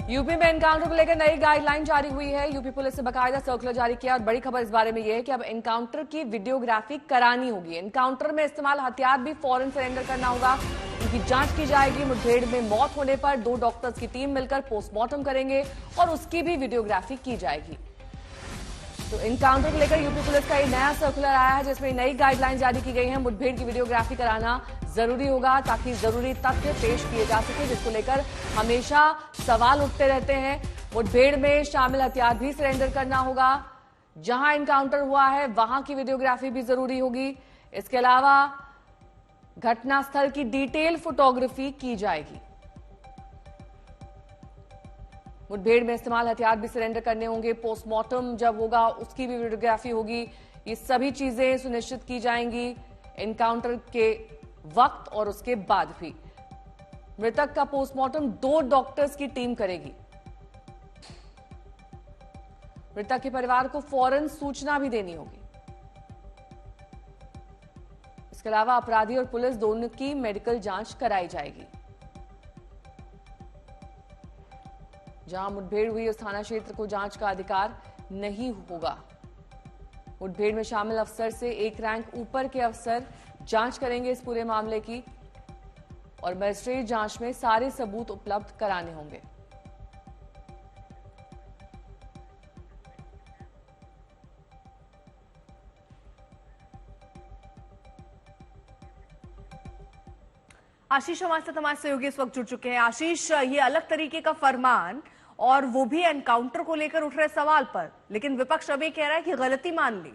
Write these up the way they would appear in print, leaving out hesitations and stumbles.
UP में encounter को लेकर नई गाइडलाइन जारी हुई है। यूपी पुलिस ने बाकायदा सर्कुलर जारी किया और बड़ी खबर इस बारे में यह है कि अब एनकाउंटर की वीडियोग्राफी करानी होगी। एनकाउंटर में इस्तेमाल हथियार भी फौरन सरेंडर करना होगा। उनकी जांच की जाएगी। मुठभेड़ में मौत होने पर 2 डॉक्टर्स की टीम मिलकर पोस्टमार्टम करेंगे और उसकी भी वीडियोग्राफी की जाएगी। तो एनकाउंटर को लेकर यूपी पुलिस का एक नया सर्कुलर आया है जिसमें नई गाइडलाइन जारी की गई है। मुठभेड़ की वीडियोग्राफी कराना जरूरी होगा ताकि जरूरी तथ्य पेश किए जा सके, जिसको लेकर हमेशा सवाल उठते रहते हैं। मुठभेड़ में शामिल हथियार भी सरेंडर करना होगा। जहां एनकाउंटर हुआ है वहां की वीडियोग्राफी भी जरूरी होगी। इसके अलावा घटनास्थल की डिटेल फोटोग्राफी की जाएगी। मुठभेड़ में इस्तेमाल हथियार भी सरेंडर करने होंगे। पोस्टमार्टम जब होगा उसकी भी वीडियोग्राफी होगी। ये सभी चीजें सुनिश्चित की जाएंगी एनकाउंटर के वक्त और उसके बाद भी। मृतक का पोस्टमार्टम 2 डॉक्टर्स की टीम करेगी। मृतक के परिवार को फौरन सूचना भी देनी होगी। इसके अलावा अपराधी और पुलिस दोनों की मेडिकल जांच कराई जाएगी। जहां मुठभेड़ हुई उस थाना क्षेत्र को जांच का अधिकार नहीं होगा। मुठभेड़ में शामिल अफसर से 1 रैंक ऊपर के अफसर जांच करेंगे इस पूरे मामले की और मजिस्ट्रेट जांच में सारे सबूत उपलब्ध कराने होंगे। आशीष हमारे साथ हमारे सहयोगी इस वक्त जुड़ चुके हैं। आशीष, ये अलग तरीके का फरमान और वो भी एनकाउंटर को लेकर उठ रहे सवाल पर, लेकिन विपक्ष अभी कह रहा है कि गलती मान ली।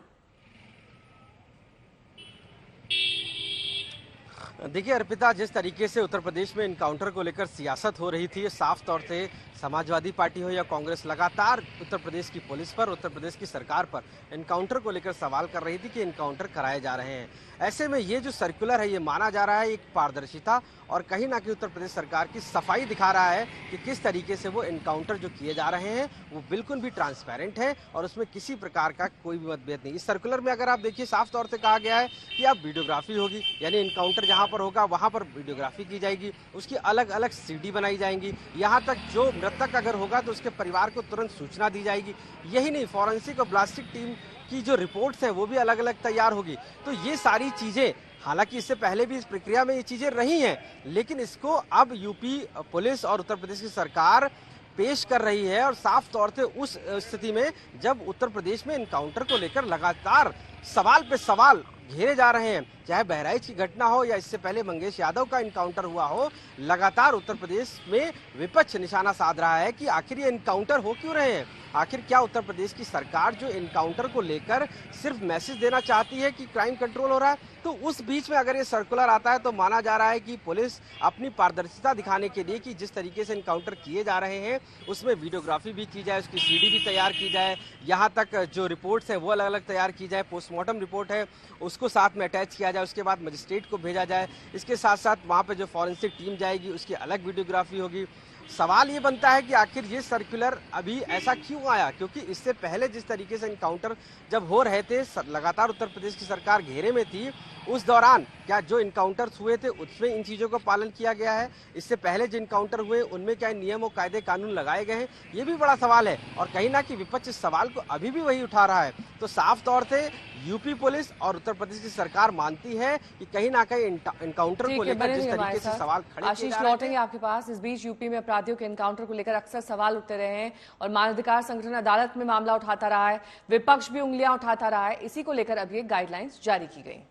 देखिए अर्पिता, जिस तरीके से उत्तर प्रदेश में एनकाउंटर को लेकर सियासत हो रही थी, साफ तौर से समाजवादी पार्टी हो या कांग्रेस लगातार उत्तर प्रदेश की पुलिस पर, उत्तर प्रदेश की सरकार पर एनकाउंटर को लेकर सवाल कर रही थी कि एनकाउंटर कराए जा रहे हैं। ऐसे में ये जो सर्कुलर है ये माना जा रहा है एक पारदर्शिता और कहीं ना कहीं उत्तर प्रदेश सरकार की सफाई दिखा रहा है कि किस तरीके से वो एनकाउंटर जो किए जा रहे हैं वो बिल्कुल भी ट्रांसपेरेंट है और उसमें किसी प्रकार का कोई भी मतभेद नहीं। इस सर्कुलर में अगर आप देखिए साफ तौर से कहा गया है कि अब वीडियोग्राफी होगी, यानी एनकाउंटर जहां पर होगा वहां पर वीडियोग्राफी की जाएगी, उसकी अलग अलग सीडी बनाई जाएंगी। यहाँ तक जो मृतक अगर होगा तो उसके परिवार को तुरंत सूचना दी जाएगी। यही नहीं, फॉरेंसिक और ब्लास्टिक टीम की जो रिपोर्ट्स है वो भी अलग अलग तैयार होगी। तो ये सारी चीजें, हालांकि इससे पहले भी इस प्रक्रिया में ये चीजें रही हैं, लेकिन इसको अब यूपी पुलिस और उत्तर प्रदेश की सरकार पेश कर रही है। और साफ तौर से उस स्थिति में जब उत्तर प्रदेश में एनकाउंटर को लेकर लगातार सवाल पे सवाल घेरे जा रहे हैं, चाहे बहराइच की घटना हो या इससे पहले मंगेश यादव का एनकाउंटर हुआ हो, लगातार उत्तर प्रदेश में विपक्ष निशाना साध रहा है कि आखिर ये एनकाउंटर हो क्यों रहे हैं। आखिर क्या उत्तर प्रदेश की सरकार जो एनकाउंटर को लेकर सिर्फ मैसेज देना चाहती है कि क्राइम कंट्रोल हो रहा है? तो उस बीच में अगर ये सर्कुलर आता है तो माना जा रहा है कि पुलिस अपनी पारदर्शिता दिखाने के लिए कि जिस तरीके से एनकाउंटर किए जा रहे हैं उसमें वीडियोग्राफी भी की जाए, उसकी सीडी भी तैयार की जाए, यहाँ तक जो रिपोर्ट्स हैं वो अलग अलग तैयार की जाए, पोस्टमार्टम रिपोर्ट है उसको साथ में अटैच किया जाए, उसके बाद मजिस्ट्रेट को भेजा जाए। इसके साथ साथ वहाँ पे जो फॉरेंसिक टीम जाएगी उसकी अलग वीडियोग्राफी होगी। सवाल ये बनता है कि आखिर ये सर्कुलर अभी ऐसा क्यों आया, क्योंकि इससे पहले जिस तरीके से एनकाउंटर जब हो रहे थे, लगातार उत्तर प्रदेश की सरकार घेरे में थी, उस दौरान क्या जो इनकाउंटर्स हुए थे उसमें इन चीज़ों का पालन किया गया है? इससे पहले जो इनकाउंटर हुए उनमें क्या नियम और कायदे कानून लगाए गए हैं? ये भी बड़ा सवाल है और कहीं ना कहीं विपक्ष इस सवाल को अभी भी वही उठा रहा है। तो साफ तौर से यूपी पुलिस और उत्तर प्रदेश की सरकार मानती है कि कहीं ना कहीं एनकाउंटर को लेकर जिस तरीके से सवाल खड़े आशीष लौटेंगे आपके पास। इस बीच यूपी में अपराधियों के एनकाउंटर को लेकर अक्सर सवाल उठते रहे हैं और मानवाधिकार संगठन अदालत में मामला उठाता रहा है, विपक्ष भी उंगलियां उठाता रहा है। इसी को लेकर अब ये गाइडलाइंस जारी की गई।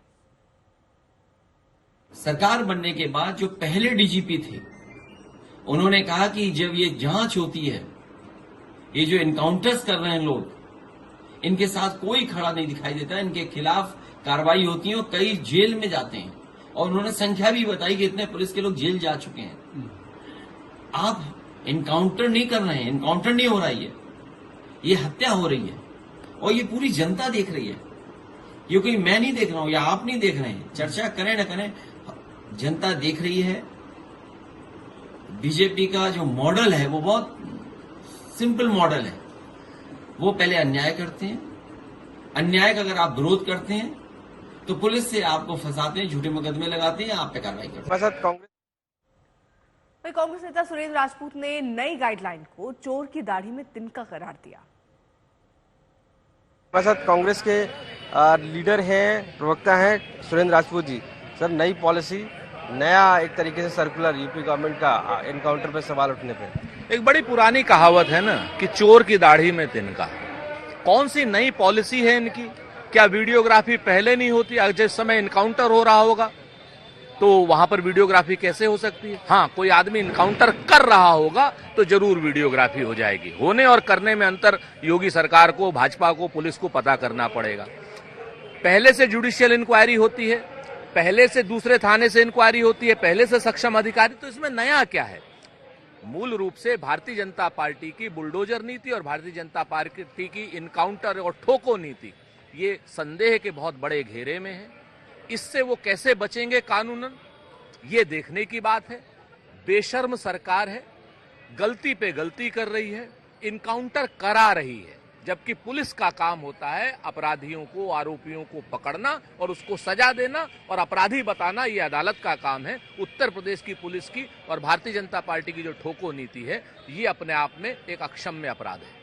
सरकार बनने के बाद जो पहले डीजीपी थे उन्होंने कहा कि जब ये जांच होती है, ये जो एनकाउंटर्स कर रहे हैं लोग, इनके साथ कोई खड़ा नहीं दिखाई देता, इनके खिलाफ कार्रवाई होती है और कई जेल में जाते हैं। और उन्होंने संख्या भी बताई कि इतने पुलिस के लोग जेल जा चुके हैं। आप एनकाउंटर नहीं कर रहे हैं, एनकाउंटर नहीं हो रहा है, ये हत्या हो रही है और ये पूरी जनता देख रही है। ये कोई मैं नहीं देख रहा हूं या आप नहीं देख रहे हैं, चर्चा करें न करें, जनता देख रही है। बीजेपी का जो मॉडल है वो बहुत सिंपल मॉडल है। वो पहले अन्याय करते हैं, अन्याय का अगर आप विरोध करते हैं तो पुलिस से आपको फंसाते हैं, झूठे मुकदमे लगाते हैं, आप पे कार्रवाई करते हैं। वहीं कांग्रेस नेता सुरेंद्र राजपूत ने नई गाइडलाइन को चोर की दाढ़ी में तिनका करार दिया। हमारे साथ कांग्रेस के लीडर हैं, प्रवक्ता हैं सुरेंद्र राजपूत जी। सर, नई पॉलिसी, नया एक तरीके से सर्कुलर यूपी गवर्नमेंट का एनकाउंटर पे सवाल उठने पे। एक बड़ी पुरानी कहावत है ना कि चोर की दाढ़ी में तिनका। कौन सी नई पॉलिसी है इनकी? क्या वीडियोग्राफी पहले नहीं होती? जिस समय इनकाउंटर हो रहा होगा तो वहां पर वीडियोग्राफी कैसे हो सकती है? हाँ, कोई आदमी इनकाउंटर कर रहा होगा तो जरूर वीडियोग्राफी हो जाएगी। होने और करने में अंतर योगी सरकार को, भाजपा को, पुलिस को पता करना पड़ेगा। पहले से जुडिशियल इंक्वायरी होती है, पहले से दूसरे थाने से इंक्वायरी होती है, पहले से सक्षम अधिकारी। तो इसमें नया क्या है? मूल रूप से भारतीय जनता पार्टी की बुलडोजर नीति और भारतीय जनता पार्टी की इनकाउंटर और ठोको नीति, ये संदेह के बहुत बड़े घेरे में है। इससे वो कैसे बचेंगे कानूनन, ये देखने की बात है। बेशर्म सरकार है, गलती पे गलती कर रही है, इनकाउंटर करा रही है, जबकि पुलिस का काम होता है अपराधियों को, आरोपियों को पकड़ना और उसको सजा देना और अपराधी बताना। ये अदालत का काम है। उत्तर प्रदेश की पुलिस की और भारतीय जनता पार्टी की जो ठोको नीति है, ये अपने आप में एक अक्षम्य अपराध है।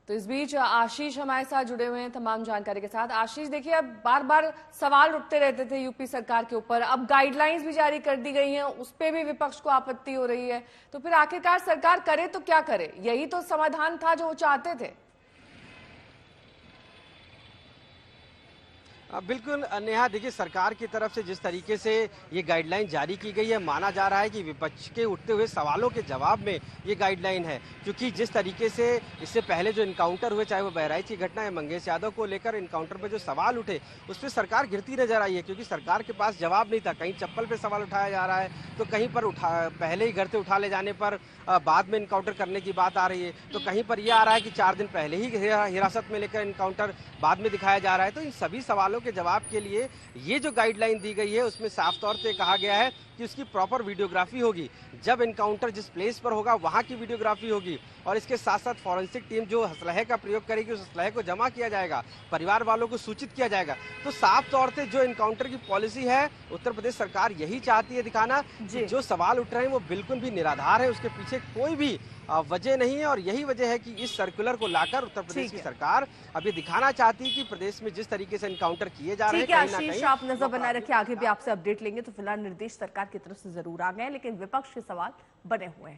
तो इस बीच आशीष हमारे साथ जुड़े हुए हैं तमाम जानकारी के साथ। आशीष, देखिए, अब बार बार सवाल उठते रहते थे यूपी सरकार के ऊपर, अब गाइडलाइंस भी जारी कर दी गई हैं, उस पे भी विपक्ष को आपत्ति हो रही है। तो फिर आखिरकार सरकार करे तो क्या करे? यही तो समाधान था जो वो चाहते थे। बिल्कुल नेहा, देखिए, सरकार की तरफ से जिस तरीके से ये गाइडलाइन जारी की गई है, माना जा रहा है कि विपक्ष के उठते हुए सवालों के जवाब में ये गाइडलाइन है। क्योंकि जिस तरीके से इससे पहले जो इनकाउंटर हुए, चाहे वो बहराइच की घटना है, मंगेश यादव को लेकर इनकाउंटर पे जो सवाल उठे, उस पर सरकार गिरती नजर आई है। क्योंकि सरकार के पास जवाब नहीं था। कहीं चप्पल पे सवाल उठाया जा रहा है, तो कहीं पर पहले ही घर से उठा ले जाने पर बाद में इनकाउंटर करने की बात आ रही है, तो कहीं पर यह आ रहा है कि 4 दिन पहले ही हिरासत में लेकर इनकाउंटर बाद में दिखाया जा रहा है। तो इन सभी सवालों के जवाब के लिए ये जो गाइडलाइन दी गई है, उसमें साफ तौर से कहा गया है कि उसकी प्रॉपर वीडियोग्राफी होगी। जब इनकाउंटर जिस प्लेस पर होगा वहां की वीडियोग्राफी होगी, और इसके साथ साथ फॉरेंसिक टीम जो असलहे का प्रयोग करेगी, उस असलहे को जमा किया जाएगा, परिवार वालों को सूचित किया जाएगा। तो साफ तौर से जो इनकाउंटर की पॉलिसी है, उत्तर प्रदेश सरकार यही चाहती है दिखाना। जो सवाल उठ रहे हैं वो बिल्कुल भी निराधार है, उसके पीछे कोई भी वजह नहीं है। और यही वजह है कि इस सर्कुलर को लाकर उत्तर प्रदेश की सरकार अब ये दिखाना चाहती है कि प्रदेश में जिस तरीके से इनकाउंटर किए जा रहे हैं, कहीं ना कहीं आप नजर बनाए रखिए, आगे भी आपसे अपडेट लेंगे। तो फिलहाल निर्देश सरकार की तरफ से जरूर आ गए, लेकिन विपक्ष के सवाल बने हुए हैं।